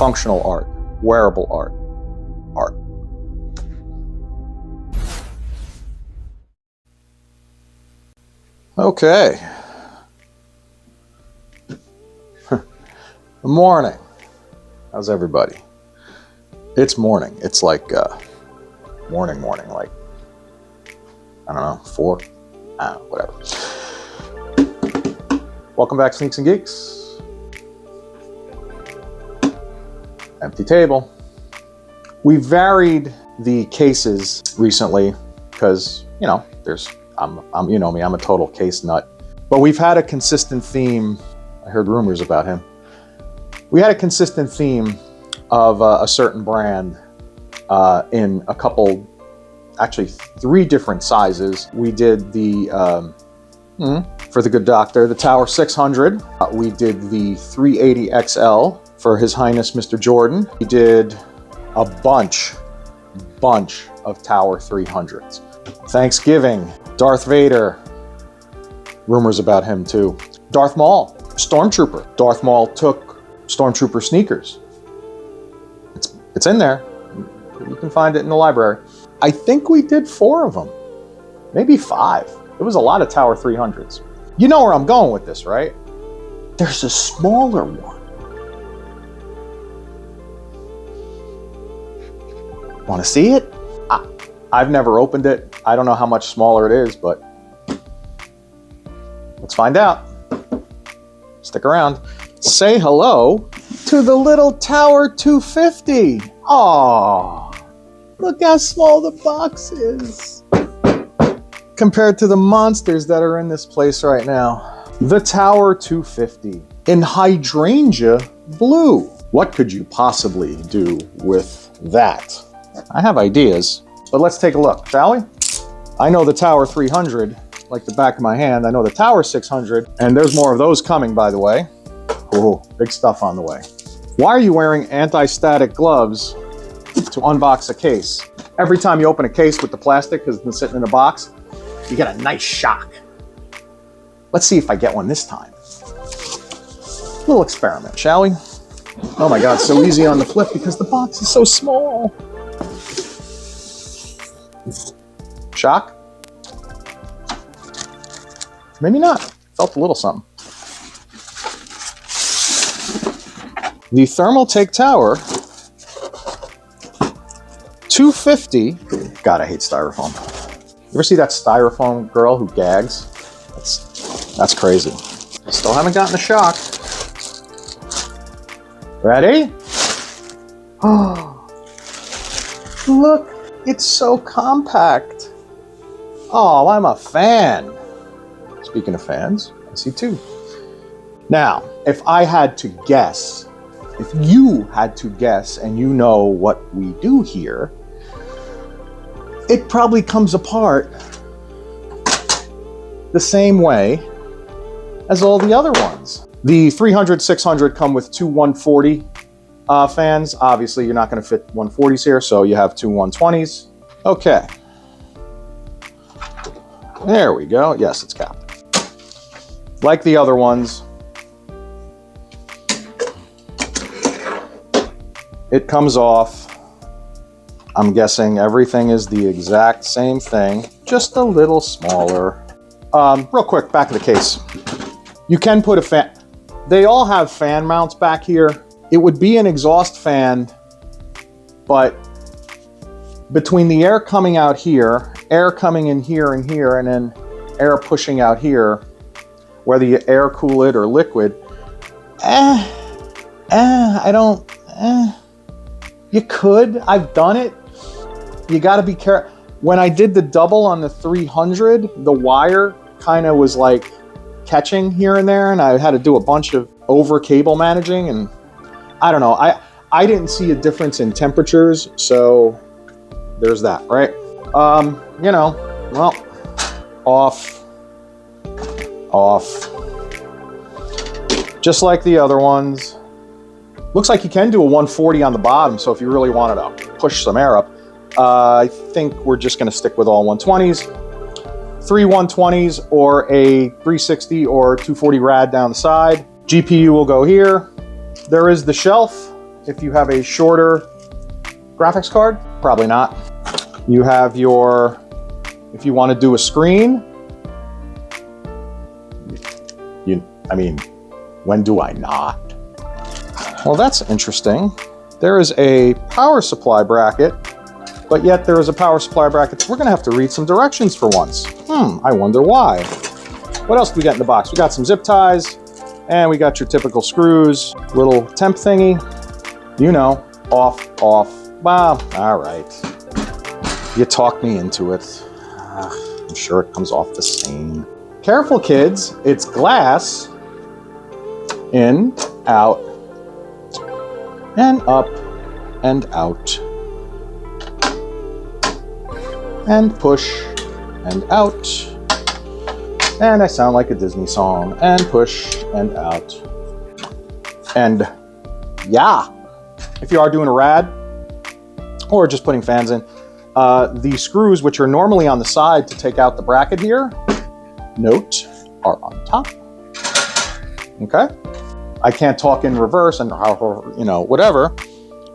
functional art, wearable art, art. Okay. Good morning. How's everybody? It's morning. It's like morning, like, I don't know, 4? Whatever. Welcome back, Sneaks and Geeks. Empty table. We varied the cases recently because, you know, I'm you know me, I'm a total case nut. But we've had a consistent theme. I heard rumors about him. We had a consistent theme of a certain brand in a couple, actually 3 different sizes. We did the, for the good doctor, the Tower 600. We did the 380 XL for His Highness Mr. Jordan. We did a bunch of Tower 300s. Thanksgiving, Darth Vader, rumors about him too. Darth Maul, Stormtrooper. Darth Maul took Stormtrooper sneakers. It's in there. You can find it in the library. I think we did 4 of them, maybe 5. It was a lot of Tower 300s. You know where I'm going with this, right? There's a smaller one. Want to see it? I've never opened it. I don't know how much smaller it is, but let's find out. Stick around. Say hello to the little Tower 250. Aww. Look how small the box is compared to the monsters that are in this place right now. The Tower 250 in hydrangea blue. What could you possibly do with that? I have ideas, but let's take a look, shall we? I know the Tower 300 like the back of my hand. I know the Tower 600, and there's more of those coming, by the way. Oh, big stuff on the way. Why are you wearing anti-static gloves to unbox a case? Every time you open a case with the plastic, because it's been sitting in a box, you get a nice shock. Let's see if I get one this time. Little experiment, shall we? Oh my God, so easy on the flip because the box is so small. Shock? Maybe not. Felt a little something. The Thermaltake Tower 250. God, I hate styrofoam. You ever see that styrofoam girl who gags? That's crazy. Still haven't gotten a shock. Ready? Oh, look, it's so compact. Oh, I'm a fan. Speaking of fans, I see 2. Now, if I had to guess, if you had to guess and you know what we do here, it probably comes apart the same way as all the other ones. The 300, 600 come with 2 140 fans. Obviously, you're not going to fit 140s here, so you have 2 120s. Okay. There we go. Yes, it's capped. Like the other ones, it comes off. I'm guessing everything is the exact same thing, just a little smaller. Real quick, back of the case. You can put a fan. They all have fan mounts back here. It would be an exhaust fan, but between the air coming out here, air coming in here and here, and then air pushing out here, whether you air cool it or liquid, you could. I've done it. You got to be careful. When I did the double on the 300, the wire kind of was like catching here and there, and I had to do a bunch of over cable managing, and I don't know. I didn't see a difference in temperatures, so there's that, right? You know, well, off. Just like the other ones. Looks like you can do a 140 on the bottom, so if you really wanted to push some air up, I think we're just going to stick with all 120s. 3 120s or a 360 or 240 rad down the side. GPU will go here. There is the shelf if you have a shorter graphics card, probably not. You have your, if you want to do a screen, I mean, when do I not? Well, that's interesting. There is a power supply bracket, but yet there is a power supply bracket. We're gonna have to read some directions for once. I wonder why. What else do we got in the box? We got some zip ties, and we got your typical screws, little temp thingy, you know, off, wow, all right. You talked me into it. I'm sure it comes off the same. Careful, kids, it's glass. In, out, and up, and out, and push, and out, and I sound like a Disney song, and push, and out, and yeah. If you are doing a rad, or just putting fans in, the screws, which are normally on the side to take out the bracket here, note, are on top, okay? I can't talk in reverse and, you know, whatever.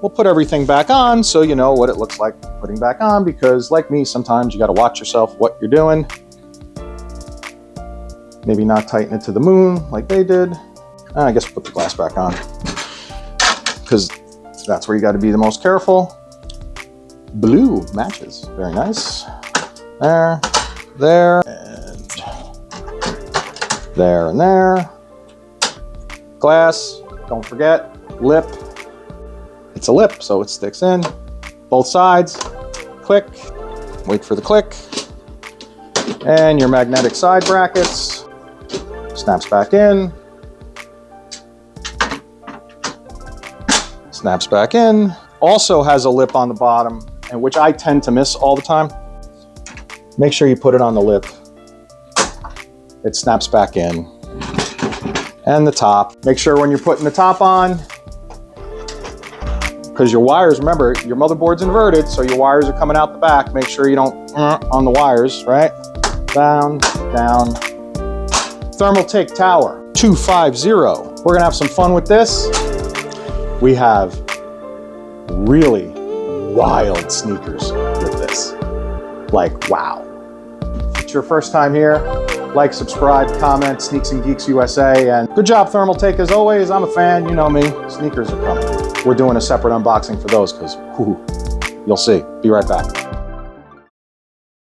We'll put everything back on so you know what it looks like putting back on, because like me, sometimes you got to watch yourself what you're doing. Maybe not tighten it to the moon like they did. I guess put the glass back on, because that's where you got to be the most careful. Blue matches. Very nice. There, there, and there, and there. Glass, don't forget, lip. It's a lip, so it sticks in. Both sides, click, wait for the click. And your magnetic side brackets, snaps back in. Snaps back in. Also has a lip on the bottom, and which I tend to miss all the time. Make sure you put it on the lip. It snaps back in. And the top. Make sure when you're putting the top on, because your wires, remember, your motherboard's inverted, so your wires are coming out the back. Make sure you don't on the wires, right? Down, down. Thermaltake Tower 250. We're gonna have some fun with this. We have really wild sneakers with this. Like, wow. If it's your first time here, like, subscribe, comment, Sneaks and Geeks USA, and good job, Thermaltake, as always. I'm a fan, you know me. Sneakers are coming. We're doing a separate unboxing for those, because you'll see. Be right back.